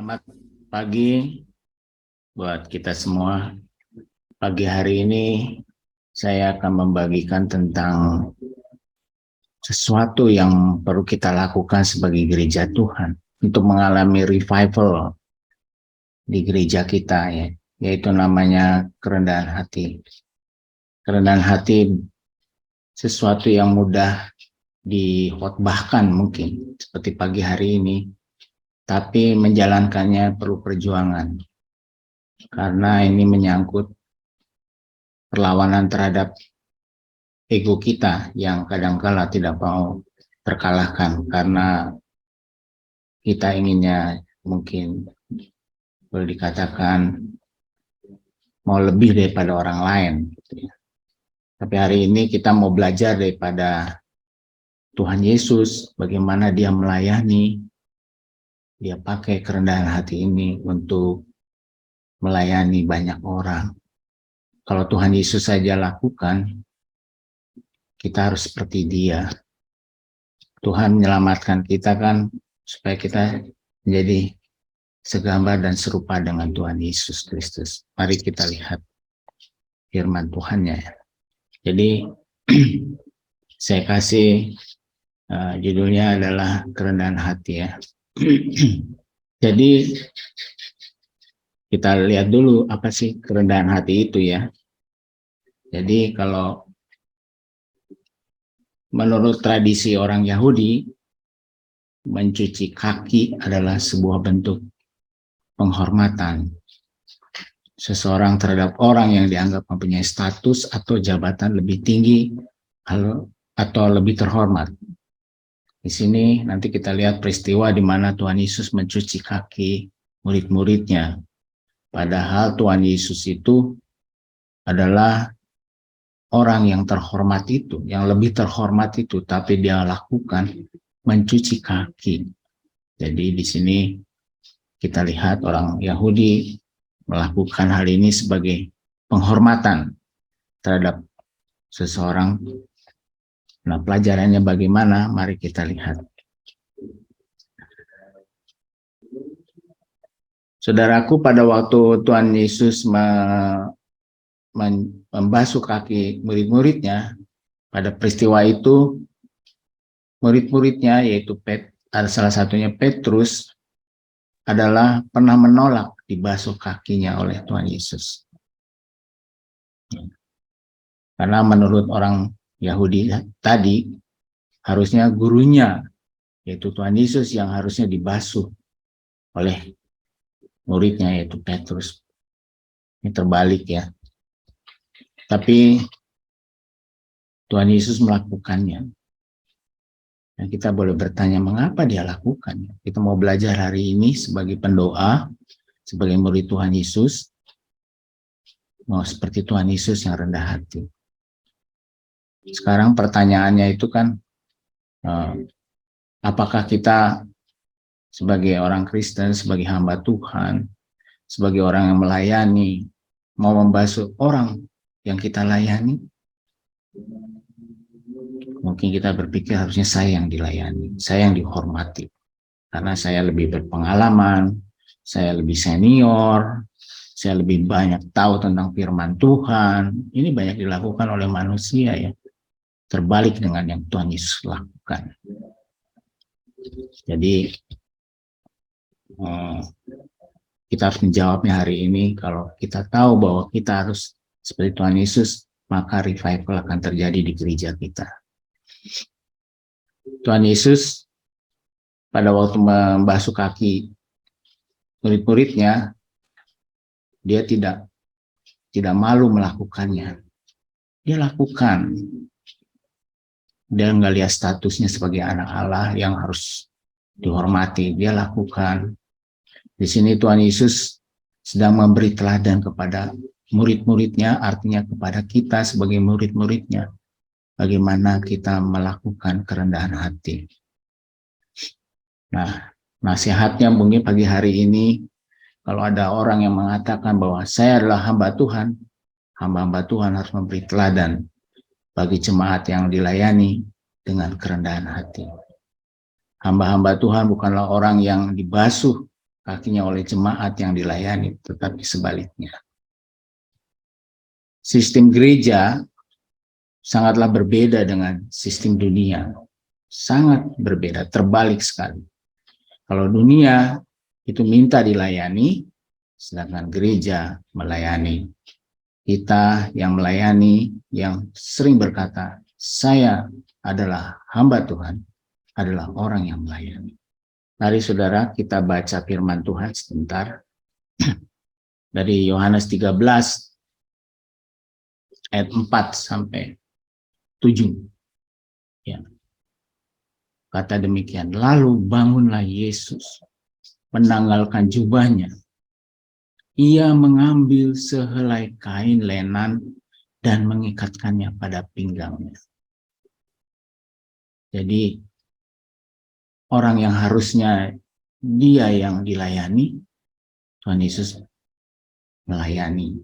Selamat pagi buat kita semua. Pagi hari ini saya akan membagikan tentang sesuatu yang perlu kita lakukan sebagai gereja Tuhan untuk mengalami revival di gereja kita, yaitu namanya kerendahan hati. Kerendahan hati sesuatu yang mudah dikhotbahkan mungkin seperti pagi hari ini, tapi menjalankannya perlu perjuangan. Karena ini menyangkut perlawanan terhadap ego kita yang kadangkala tidak mau terkalahkan karena kita inginnya mungkin boleh dikatakan mau lebih daripada orang lain. Tapi hari ini kita mau belajar daripada Tuhan Yesus, bagaimana dia melayani, dia pakai kerendahan hati ini untuk melayani banyak orang. Kalau Tuhan Yesus saja lakukan, kita harus seperti dia. Tuhan menyelamatkan kita kan supaya kita menjadi segambar dan serupa dengan Tuhan Yesus Kristus. Mari kita lihat firman Tuhannya. Jadi saya kasih judulnya adalah kerendahan hati ya. Jadi kita lihat dulu apa sih kerendahan hati itu ya. Jadi kalau menurut tradisi orang Yahudi, mencuci kaki adalah sebuah bentuk penghormatan seseorang terhadap orang yang dianggap mempunyai status atau jabatan lebih tinggi atau lebih terhormat. Di sini nanti kita lihat peristiwa di mana Tuhan Yesus mencuci kaki murid-muridnya. Padahal Tuhan Yesus itu adalah orang yang terhormat itu, yang lebih terhormat itu, tapi dia lakukan mencuci kaki. Jadi di sini kita lihat orang Yahudi melakukan hal ini sebagai penghormatan terhadap seseorang. Nah, pelajarannya bagaimana? Mari kita lihat. Saudaraku, pada waktu Tuhan Yesus membasuh kaki murid-muridnya, pada peristiwa itu murid-muridnya yaitu ada salah satunya Petrus adalah pernah menolak dibasuh kakinya oleh Tuhan Yesus. Karena menurut orang Yahudi tadi harusnya gurunya yaitu Tuhan Yesus yang harusnya dibasuh oleh muridnya yaitu Petrus. Ini terbalik ya. Tapi Tuhan Yesus melakukannya. Dan kita boleh bertanya mengapa dia lakukannya. Kita mau belajar hari ini sebagai pendoa, sebagai murid Tuhan Yesus, mau seperti Tuhan Yesus yang rendah hati. Sekarang pertanyaannya itu kan, apakah kita sebagai orang Kristen, sebagai hamba Tuhan, sebagai orang yang melayani, mau membasuh orang yang kita layani? Mungkin kita berpikir harusnya saya yang dilayani, saya yang dihormati. Karena saya lebih berpengalaman, saya lebih senior, saya lebih banyak tahu tentang firman Tuhan. Ini banyak dilakukan oleh manusia ya. Terbalik dengan yang Tuhan Yesus lakukan. Jadi kita harus menjawabnya hari ini. Kalau kita tahu bahwa kita harus seperti Tuhan Yesus, maka revival akan terjadi di gereja kita. Tuhan Yesus pada waktu membasuh kaki murid-muridnya, dia tidak malu melakukannya. Dia lakukan. Dia nggak lihat statusnya sebagai anak Allah yang harus dihormati. Dia lakukan. Di sini Tuhan Yesus sedang memberi teladan kepada murid-muridnya, artinya kepada kita sebagai murid-muridnya. Bagaimana kita melakukan kerendahan hati. Nah, nasihatnya mungkin pagi hari ini, kalau ada orang yang mengatakan bahwa saya adalah hamba Tuhan, hamba-hamba Tuhan harus memberi teladan bagi jemaat yang dilayani dengan kerendahan hati. Hamba-hamba Tuhan bukanlah orang yang dibasuh kakinya oleh jemaat yang dilayani, tetapi sebaliknya. Sistem gereja sangatlah berbeda dengan sistem dunia. Sangat berbeda, terbalik sekali. Kalau dunia itu minta dilayani, sedangkan gereja melayani. Kita yang melayani, yang sering berkata, saya adalah hamba Tuhan, adalah orang yang melayani. Mari saudara kita baca firman Tuhan sebentar. Dari Yohanes 13 ayat 4 sampai 7. Ya. Kata demikian, lalu bangunlah Yesus, menanggalkan jubahnya. Ia mengambil sehelai kain lenan dan mengikatkannya pada pinggangnya. Jadi orang yang harusnya dia yang dilayani, Tuhan Yesus melayani.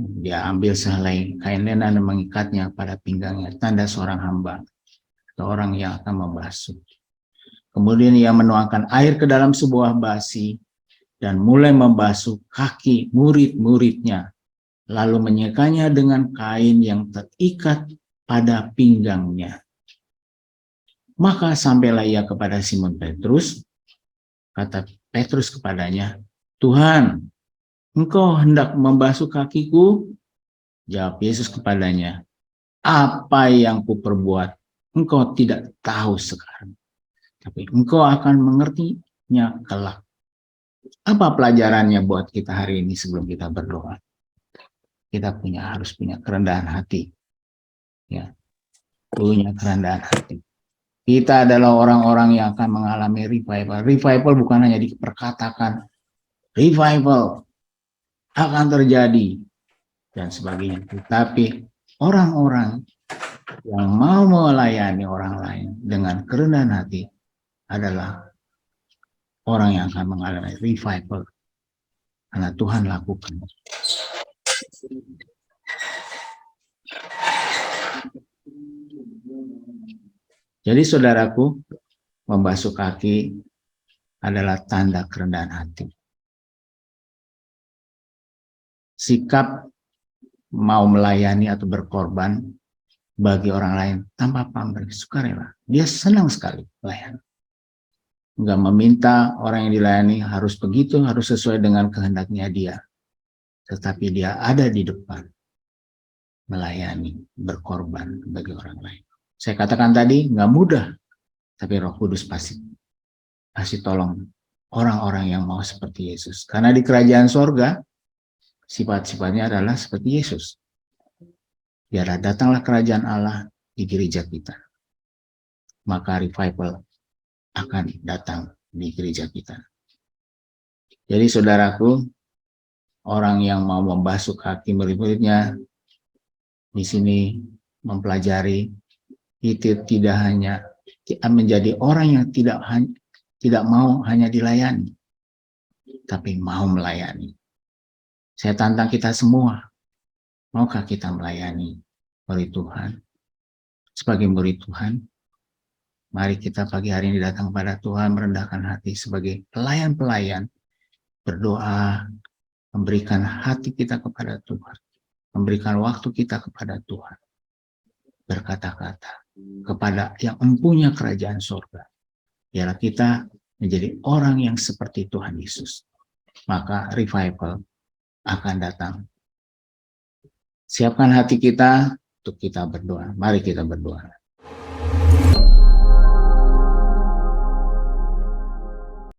Dia ambil sehelai kain lenan dan mengikatnya pada pinggangnya, tanda seorang hamba atau orang yang akan membasuh. Kemudian ia menuangkan air ke dalam sebuah basi dan mulai membasuh kaki murid-muridnya, lalu menyekanya dengan kain yang terikat pada pinggangnya. Maka sampailah ia kepada Simon Petrus. Kata Petrus kepadanya, Tuhan, engkau hendak membasuh kakiku? Jawab Yesus kepadanya, apa yang kuperbuat engkau tidak tahu sekarang, tapi engkau akan mengertinya kelak. Apa pelajarannya buat kita hari ini sebelum kita berdoa? Kita harus punya kerendahan hati. Ya, punya kerendahan hati. Kita adalah orang-orang yang akan mengalami revival. Revival bukan hanya diperkatakan. Revival akan terjadi dan sebagainya. Tetapi orang-orang yang mau melayani orang lain dengan kerendahan hati adalah orang yang akan mengalami revival. Karena Tuhan lakukan. Jadi saudaraku, membasuh kaki adalah tanda kerendahan hati. Sikap mau melayani atau berkorban bagi orang lain tanpa pamrih, sukarela. Dia senang sekali melayani. Enggak meminta orang yang dilayani harus begitu, harus sesuai dengan kehendaknya dia. Tetapi dia ada di depan, melayani, berkorban bagi orang lain. Saya katakan tadi, nggak mudah, tapi Roh Kudus pasti tolong orang-orang yang mau seperti Yesus. Karena di kerajaan sorga, sifat-sifatnya adalah seperti Yesus. Biarlah datanglah kerajaan Allah di gereja kita. Maka revival akan datang di gereja kita. Jadi saudaraku, orang yang mau membasuh kaki murid-muridnya di sini mempelajari itu tidak hanya menjadi orang yang tidak mau hanya dilayani, tapi mau melayani. Saya tantang kita semua, maukah kita melayani murid Tuhan? Sebagai murid Tuhan, mari kita pagi hari ini datang kepada Tuhan, merendahkan hati sebagai pelayan-pelayan, berdoa, memberikan hati kita kepada Tuhan, memberikan waktu kita kepada Tuhan, berkata-kata kepada yang empunya kerajaan surga. Biarlah kita menjadi orang yang seperti Tuhan Yesus. Maka revival akan datang. Siapkan hati kita untuk kita berdoa. Mari kita berdoa.